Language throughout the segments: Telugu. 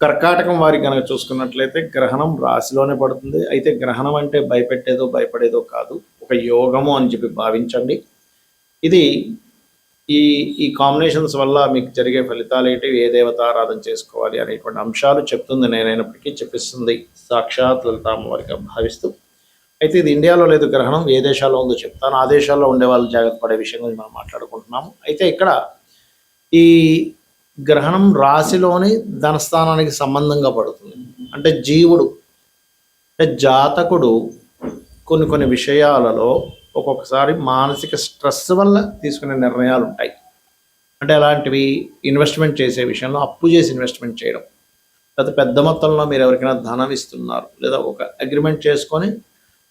కర్కాటకం వారికి కనుక చూసుకున్నట్లయితే గ్రహణం రాశిలోనే పడుతుంది. అయితే గ్రహణం అంటే భయపెట్టేదో భయపడేదో కాదు, ఒక యోగము అని చెప్పి భావించండి. ఇది ఈ ఈ కాంబినేషన్స్ వల్ల మీకు జరిగే ఫలితాలు ఏంటి, ఏ దేవతారాధన చేసుకోవాలి అనేటువంటి అంశాలు చెప్తుంది నేనైనప్పటికీ చెప్పిస్తుంది సాక్షాత్ లలితామ్మవారిగా భావిస్తూ. అయితే ఇది ఇండియాలో లేదు గ్రహణం, ఏ దేశాల్లో ఉందో చెప్తాను. ఆ దేశాల్లో ఉండే వాళ్ళు జాగ్రత్త పడే విషయం గురించి మనం మాట్లాడుకుంటున్నాము. అయితే ఇక్కడ ఈ గ్రహణం రాశిలోని ధనస్థానానికి సంబంధంగా పడుతుంది. అంటే జీవుడు అంటే జాతకుడు కొన్ని విషయాలలో ఒక్కొక్కసారి మానసిక స్ట్రెస్ వల్ల తీసుకునే నిర్ణయాలు ఉంటాయి. అంటే అలాంటివి ఇన్వెస్ట్మెంట్ చేసే విషయంలో అప్పు చేసి ఇన్వెస్ట్మెంట్ చేయడం, లేదా పెద్ద మొత్తంలో మీరు ఎవరికైనా ధనం ఇస్తున్నారు, లేదా ఒక అగ్రిమెంట్ చేసుకొని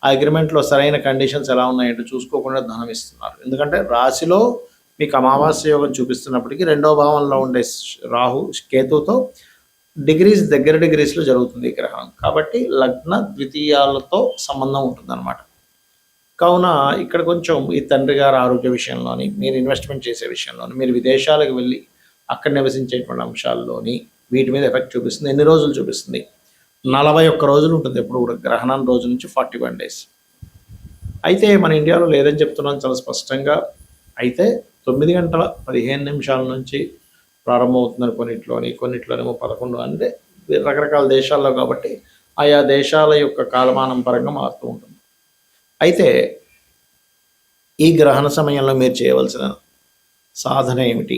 ఆ అగ్రిమెంట్లో సరైన కండిషన్స్ ఎలా ఉన్నాయంటే చూసుకోకుండా ధనం ఇస్తున్నారు. ఎందుకంటే రాశిలో మీకు అమావాస్య యోగం చూపిస్తున్నప్పటికీ రెండో భావంలో ఉండే రాహు కేతుతో డిగ్రీస్లో జరుగుతుంది ఈ గ్రహణం. కాబట్టి లగ్న ద్వితీయాలతో సంబంధం ఉంటుందన్నమాట. కావున ఇక్కడ కొంచెం ఈ తండ్రి గారి ఆరోగ్య విషయంలోని, మీరు ఇన్వెస్ట్మెంట్ చేసే విషయంలోని, మీరు విదేశాలకు వెళ్ళి అక్కడ నివసించేటువంటి అంశాల్లోని వీటి మీద ఎఫెక్ట్ చూపిస్తుంది. ఎన్ని రోజులు చూపిస్తుంది? 41 రోజులు ఉంటుంది ఎప్పుడు కూడా, గ్రహణం రోజు నుంచి 41 days. అయితే మన ఇండియాలో లేదని చెప్తున్నాను చాలా స్పష్టంగా. అయితే 9 గంటల 15 నిమిషాల నుంచి ప్రారంభమవుతున్నారు కొన్నిట్లోనేమో 11, అంటే రకరకాల దేశాల్లో కాబట్టి ఆయా దేశాల యొక్క కాలమానం పరంగా మారుతూ ఉంటుంది. అయితే ఈ గ్రహణ సమయంలో మీరు చేయవలసిన సాధన ఏమిటి?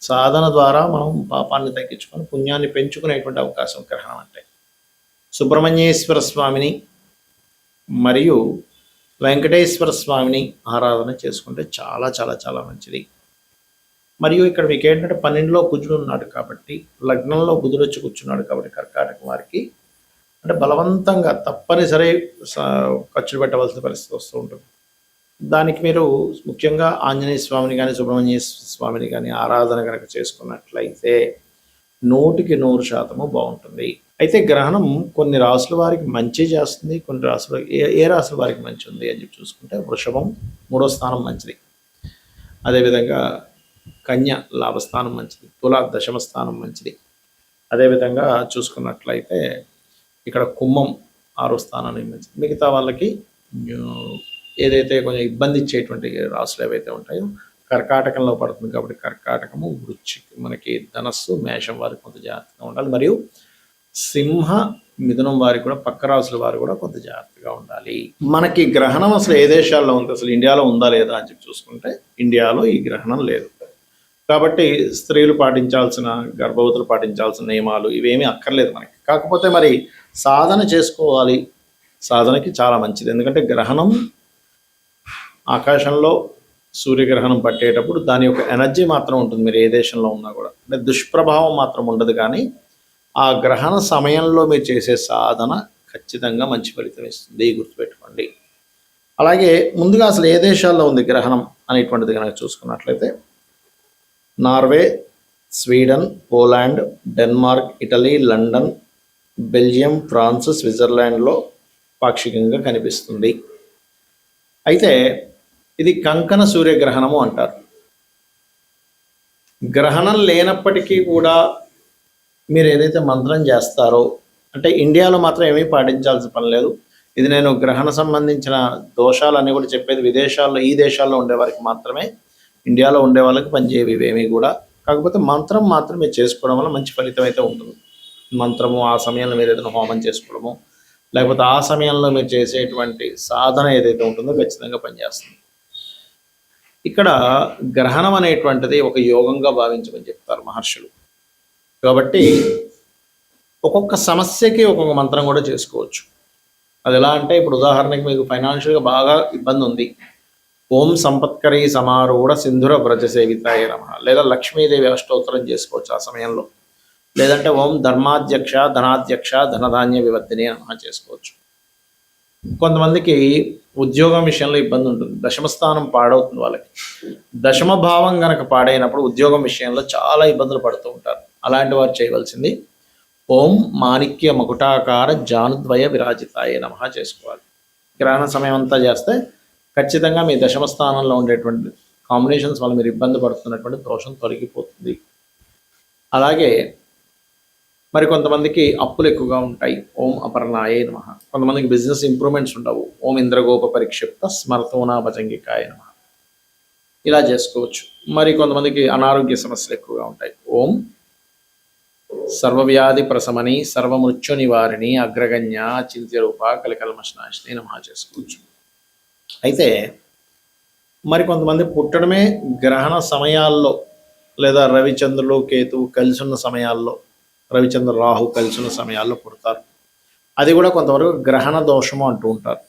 సాధన ద్వారా మనం పాపాన్ని తగ్గించుకొని పుణ్యాన్ని పెంచుకునేటువంటి అవకాశం గ్రహణం అంటే. సుబ్రహ్మణ్యేశ్వర స్వామిని మరియు వెంకటేశ్వర స్వామిని ఆరాధన చేసుకుంటే చాలా చాలా చాలా మంచిది. మరియు ఇక్కడ మీకు ఏంటంటే 12లో కుజుడు ఉన్నాడు కాబట్టి, లగ్నంలో బుధుడు వచ్చి కూర్చున్నాడు కాబట్టి కర్కాటకం వారికి అంటే బలవంతంగా తప్పనిసరి ఖర్చులు పెట్టవలసిన పరిస్థితి వస్తూ ఉంటుంది. దానికి మీరు ముఖ్యంగా ఆంజనేయ స్వామిని కానీ సుబ్రహ్మణ్య స్వామిని కానీ ఆరాధన కనుక చేసుకున్నట్లయితే 100% బాగుంటుంది. అయితే గ్రహణం కొన్ని రాసుల వారికి మంచి చేస్తుంది, కొన్ని రాసులు ఏ రాసుల వారికి మంచి ఉంది అని చెప్పి చూసుకుంటే వృషభం 3వ స్థానం మంచిది, అదేవిధంగా కన్య లాభస్థానం మంచిది, తుల 10వ స్థానం మంచిది. అదేవిధంగా చూసుకున్నట్లయితే ఇక్కడ కుంభం 6వ స్థానానికి మంచిది. మిగతా వాళ్ళకి ఏదైతే కొంచెం ఇబ్బంది ఇచ్చేటువంటి రాసులు ఏవైతే ఉంటాయో కర్కాటకంలో పడుతుంది కాబట్టి కర్కాటకము, వృశ్చిక, మనకి ధనస్సు, మేషం వారికి కొంత జాగ్రత్తగా ఉండాలి. మరియు సింహ, మిథునం వారికి కూడా, పక్క రాసుల వారు కూడా కొంత జాగ్రత్తగా ఉండాలి. మనకి గ్రహణం అసలు ఏ దేశాల్లో ఉంది, అసలు ఇండియాలో ఉందా లేదా అని చెప్పి చూసుకుంటే ఇండియాలో ఈ గ్రహణం లేదు. కాబట్టి స్త్రీలు పాటించాల్సిన, గర్భవతులు పాటించాల్సిన నియమాలు ఇవేమీ అక్కర్లేదు మనకి. కాకపోతే మరి సాధన చేసుకోవాలి, సాధనకి చాలా మంచిది. ఎందుకంటే గ్రహణం ఆకాశంలో సూర్యగ్రహణం పట్టేటప్పుడు దాని యొక్క ఎనర్జీ మాత్రం ఉంటుంది, మీరు ఏ దేశంలో ఉన్నా కూడా. అంటే దుష్ప్రభావం మాత్రం ఉండదు. కానీ ఆ గ్రహణ సమయంలో మీరు చేసే సాధన ఖచ్చితంగా మంచి ఫలితం ఇస్తుంది, గుర్తుపెట్టుకోండి. అలాగే ముందుగా అసలు ఏ దేశాల్లో ఉంది గ్రహణం అనేటువంటిది కనుక చూసుకున్నట్లయితే Norway, Sweden, Poland, Denmark, Italy, London, Belgium, France, స్విట్జర్లాండ్లో పాక్షికంగా కనిపిస్తుంది. అయితే ఇది కంకణ సూర్యగ్రహణము అంటారు. గ్రహణం లేనప్పటికీ కూడా మీరు ఏదైతే మంత్రం చేస్తారో, అంటే ఇండియాలో మాత్రం ఏమీ పాటించాల్సిన పని లేదు. ఇది నేను గ్రహణ సంబంధించిన దోషాలన్నీ కూడా చెప్పేది విదేశాల్లో, ఈ దేశాల్లో ఉండే వారికి మాత్రమే. ఇండియాలో ఉండే వాళ్ళకి పనిచేయవి ఇవేమీ కూడా. కాకపోతే మంత్రం మాత్రం మీరు చేసుకోవడం వల్ల మంచి ఫలితం అయితే ఉంటుంది. మంత్రము ఆ సమయంలో మీరు ఏదైనా హోమం చేసుకోవడము, లేకపోతే ఆ సమయంలో మీరు చేసేటువంటి సాధన ఏదైతే ఉంటుందో ఖచ్చితంగా పనిచేస్తుంది. ఇక్కడ గ్రహణం అనేటువంటిది ఒక యోగంగా భావించమని చెప్తారు మహర్షులు. కాబట్టి ఒక్కొక్క సమస్యకి ఒక్కొక్క మంత్రం కూడా చేసుకోవచ్చు. అది ఎలా అంటే, ఇప్పుడు ఉదాహరణకి మీకు ఫైనాన్షియల్గా బాగా ఇబ్బంది ఉంది, ఓం సంపత్కరీ సమారూఢ సింధుర వ్రజ సేవితాయ నమః, లేదా లక్ష్మీదేవి అష్టోత్తరం చేసుకోవచ్చు ఆ సమయంలో. లేదంటే ఓం ధర్మాధ్యక్ష ధనాధ్యక్ష ధనధాన్య వివర్ధిని నమః చేసుకోవచ్చు. కొంతమందికి ఉద్యోగం విషయంలో ఇబ్బంది ఉంటుంది, దశమస్థానం పాడవుతుంది వాళ్ళకి. దశమ భావం కనుక పాడైనప్పుడు ఉద్యోగం విషయంలో చాలా ఇబ్బందులు పడుతూ ఉంటారు. అలాంటి వారు చేయవలసింది ఓం మాణిక్య మకుటాకార జానుద్వయ విరాజితాయ నమః చేసుకోవాలి. గ్రహణ సమయం అంతా చేస్తే ఖచ్చితంగా మీ దశమ స్థానంలో ఉండేటువంటి కాంబినేషన్స్ వల్ల మీరు ఇబ్బంది పడుతున్నటువంటి దోషం తొలగిపోతుంది. అలాగే మరి కొంతమందికి అప్పులు ఎక్కువగా ఉంటాయి. ఓం అపర్ణాయే నమః. కొంతమందికి బిజినెస్ ఇంప్రూవ్మెంట్స్ ఉండవు. ఓం ఇంద్రగోప పరిక్షిప్త స్మర్తోనా భజంగికాయ నమః. ఇలా చేసుకోవచ్చు. మరి కొంతమందికి అనారోగ్య సమస్యలు ఎక్కువగా ఉంటాయి. ఓం సర్వవ్యాధి ప్రశమని సర్వమృత్యు నివారిణి అగ్రగణ్య చింత్య రూప కలికల్మషనాశిని నమః చేసుకోవచ్చు. అయితే మరి కొంతమంది పుట్టడమే గ్రహణ సమయాల్లో లేదా రవిచంద్రులు కేతువు కలిసి ఉన్న సమయాల్లో, రవిచంద్ర రాహు కలిసి ఉన్న సమయాల్లో పుడతారు. అది కూడా కొంతవరకు గ్రహణ దోషము అంటూ ఉంటారు.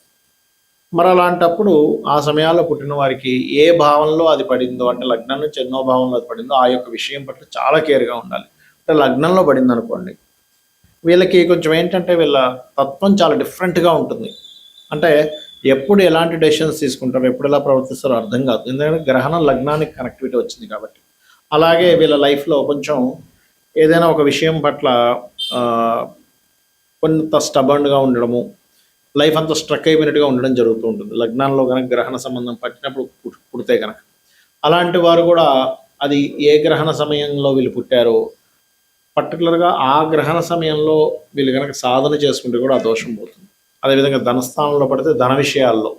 మరి అలాంటప్పుడు ఆ సమయాల్లో పుట్టిన వారికి ఏ భావంలో అది పడిందో, అంటే లగ్నం నుంచి ఎన్నో భావంలో అది పడిందో ఆ యొక్క విషయం పట్ల చాలా కేర్గా ఉండాలి. అంటే లగ్నంలో పడింది అనుకోండి, వీళ్ళకి కొంచెం ఏంటంటే వీళ్ళ తత్వం చాలా డిఫరెంట్గా ఉంటుంది. అంటే ఎప్పుడు ఎలాంటి డెసిషన్స్ తీసుకుంటారో, ఎప్పుడు ఎలా ప్రవర్తిస్తారో అర్థం కాదు. ఎందుకంటే గ్రహణం లగ్నానికి కనెక్టివిటీ వచ్చింది కాబట్టి. అలాగే వీళ్ళ లైఫ్లో కొంచెం ఏదైనా ఒక విషయం పట్ల కొంత స్టబర్న్గా ఉండడము, లైఫ్ అంతా స్ట్రక్ అయిపోయినట్టుగా ఉండడం జరుగుతూ ఉంటుంది లగ్నాల్లో కనుక గ్రహణ సంబంధం పట్టినప్పుడు పుడితే కనుక. అలాంటి వారు కూడా అది ఏ గ్రహణ సమయంలో వీళ్ళు పుట్టారో, పర్టికులర్గా ఆ గ్రహణ సమయంలో వీళ్ళు కనుక సాధన చేసుకుంటే కూడా ఆ దోషం పోతుంది. అదేవిధంగా ధనస్థానంలో పడితే ధన విషయాల్లో,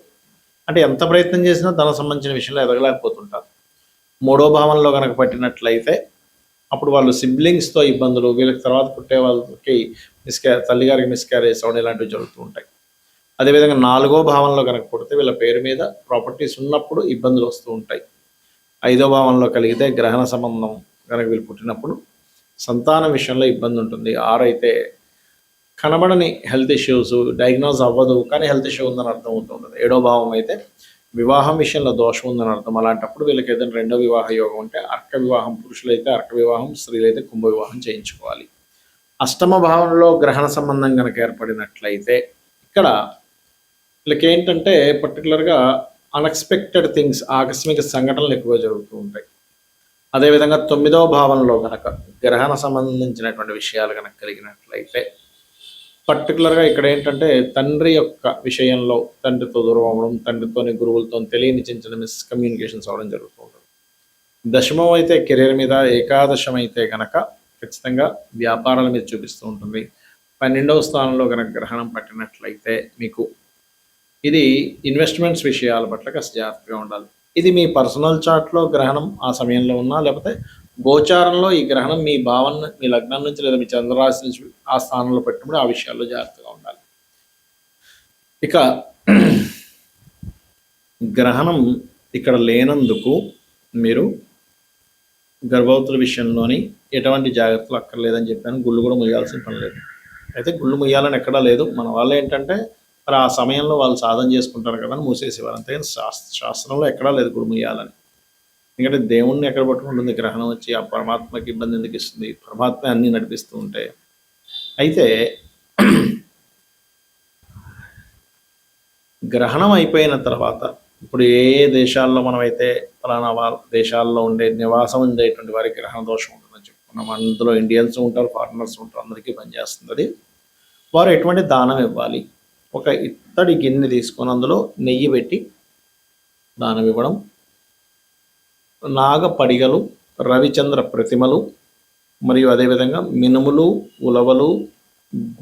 అంటే ఎంత ప్రయత్నం చేసినా ధన సంబంధించిన విషయంలో ఎదగలేకపోతుంటారు. మూడో భావంలో కనుక పట్టినట్లయితే అప్పుడు వాళ్ళు సిబ్లింగ్స్తో ఇబ్బందులు, వీళ్ళకి తర్వాత పుట్టే వాళ్ళకి తల్లిగారికి మిస్క్యారేజ్ అవ్వడం ఇలాంటివి జరుగుతూ ఉంటాయి. అదేవిధంగా నాలుగో భావంలో కనుక పుడితే వీళ్ళ పేరు మీద ప్రాపర్టీస్ ఉన్నప్పుడు ఇబ్బందులు వస్తూ ఉంటాయి. ఐదో భావంలో కలిగితే గ్రహణ సంబంధం కనుక వీళ్ళు పుట్టినప్పుడు సంతానం విషయంలో ఇబ్బంది ఉంటుంది. ఆరైతే కనబడని హెల్త్ ఇష్యూస్, డయాగ్నోజ్ అవ్వదు కానీ హెల్త్ ఇష్యూ ఉందని అర్థం అవుతుంది. ఏడో భావం అయితే వివాహం విషయంలో దోషం ఉందని అర్థం. అలాంటప్పుడు వీళ్ళకి ఏదైనా రెండో వివాహ యోగం ఉంటే అర్క వివాహం, పురుషులైతే అర్క వివాహం, స్త్రీలైతే కుంభ వివాహం చేయించుకోవాలి. అష్టమ భావంలో గ్రహణ సంబంధం కనుక ఏర్పడినట్లయితే ఇక్కడ వీళ్ళకి ఏంటంటే పర్టికులర్గా అన్ఎక్స్పెక్టెడ్ థింగ్స్, ఆకస్మిక సంఘటనలు ఎక్కువగా జరుగుతూ ఉంటాయి. అదేవిధంగా తొమ్మిదవ భావంలో కనుక గ్రహణ సంబంధించినటువంటి విషయాలు కనుక కలిగినట్లయితే పర్టికులర్గా ఇక్కడ ఏంటంటే తండ్రి యొక్క విషయంలో తండ్రితో దూరం అవ్వడం, తండ్రితోని గురువులతో తెలియని చిన్న చిన్న మిస్కమ్యూనికేషన్స్ అవ్వడం జరుగుతూ ఉంటుంది. దశమం అయితే కెరీర్ మీద, ఏకాదశం అయితే కనుక ఖచ్చితంగా వ్యాపారాల మీద చూపిస్తూ ఉంటుంది. 12వ స్థానంలో కనుక గ్రహణం పట్టినట్లయితే మీకు ఇది ఇన్వెస్ట్మెంట్స్ విషయాల పట్ల కాస్త జాగ్రత్తగా ఉండాలి. ఇది మీ పర్సనల్ చార్ట్లో గ్రహణం ఆ సమయంలో ఉన్నా, లేకపోతే గోచారంలో ఈ గ్రహణం మీ భావన, మీ లగ్నం నుంచి లేదా మీ చంద్రరాశి నుంచి ఆ స్థానంలో పెట్టినప్పుడు ఆ విషయాల్లో జాగ్రత్తగా ఉండాలి. ఇక గ్రహణం ఇక్కడ లేనందుకు మీరు గర్భవతుల విషయంలోని ఎటువంటి జాగ్రత్తలు అక్కర్లేదని చెప్పాను. గుళ్ళు కూడా ముయ్యాల్సిన పని లేదు. అయితే గుళ్ళు ముయ్యాలని ఎక్కడా లేదు. మన వాళ్ళు ఏంటంటే మరి ఆ సమయంలో వాళ్ళు సాధన చేసుకుంటారు కదా అని మూసేసేవారు. అంతేగాని శాస్త్రంలో ఎక్కడా లేదు గుళ్ళు ముయ్యాలని. ఎందుకంటే దేవుణ్ణి ఎక్కడ పట్టుకుంటుంది గ్రహణం వచ్చి, ఆ పరమాత్మకి ఇబ్బంది ఎందుకు ఇస్తుంది? పరమాత్మ అన్నీ నడిపిస్తూ ఉంటే. అయితే గ్రహణం అయిపోయిన తర్వాత ఇప్పుడు ఏ ఏ దేశాల్లో మనమైతే ఫలానా దేశాల్లో ఉండే నివాసం ఉండేటువంటి వారికి గ్రహణ దోషం ఉంటుందని చెప్పుకున్నాం. అందులో ఇండియన్స్ ఉంటారు, ఫారినర్స్ ఉంటారు, అందరికీ పనిచేస్తుంది అది. వారు ఎటువంటి దానం ఇవ్వాలి? ఒక ఇత్తడి గిన్నె తీసుకొని అందులో నెయ్యి పెట్టి దానం ఇవ్వడం, నాగ పడిగలు, రవిచంద్ర ప్రతిమలు, మరియు అదేవిధంగా మినుములు, ఉలవలు,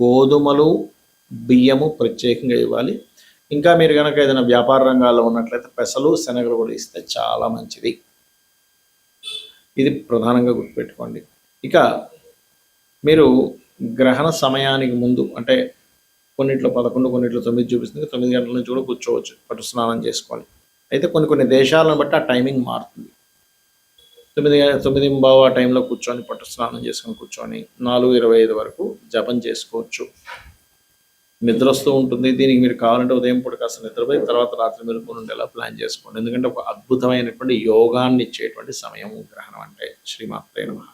గోధుమలు, బియ్యము ప్రత్యేకంగా ఇవ్వాలి. ఇంకా మీరు కనుక ఏదైనా వ్యాపార రంగాల్లో ఉన్నట్లయితే పెసలు, శనగలు కూడా ఇస్తే చాలా మంచిది. ఇది ప్రధానంగా గుర్తుపెట్టుకోండి. ఇక మీరు గ్రహణ సమయానికి ముందు, అంటే కొన్నిట్లో 11, కొన్నిట్లో 9 చూపిస్తుంది, 9 గంటల నుంచి కూడా కూర్చోవచ్చు పట్టు స్నానం చేసుకొని. అయితే కొన్ని దేశాలను బట్టి ఆ టైమింగ్ మారుతుంది. 9:15 ఆ టైంలో కూర్చొని పట్టు స్నానం చేసుకొని కూర్చొని 4:25 వరకు జపం చేసుకోవచ్చు. నిద్ర వస్తూ ఉంటుంది. దీనికి మీరు కావాలంటే ఉదయం పూట కాస్త నిద్రపోయి తర్వాత రాత్రి మెలుకువగా ఉండేలా ప్లాన్ చేసుకోండి. ఎందుకంటే ఒక అద్భుతమైనటువంటి యోగాన్ని ఇచ్చేటువంటి సమయం గ్రహణం అంటే. శ్రీమాత్రే నమః.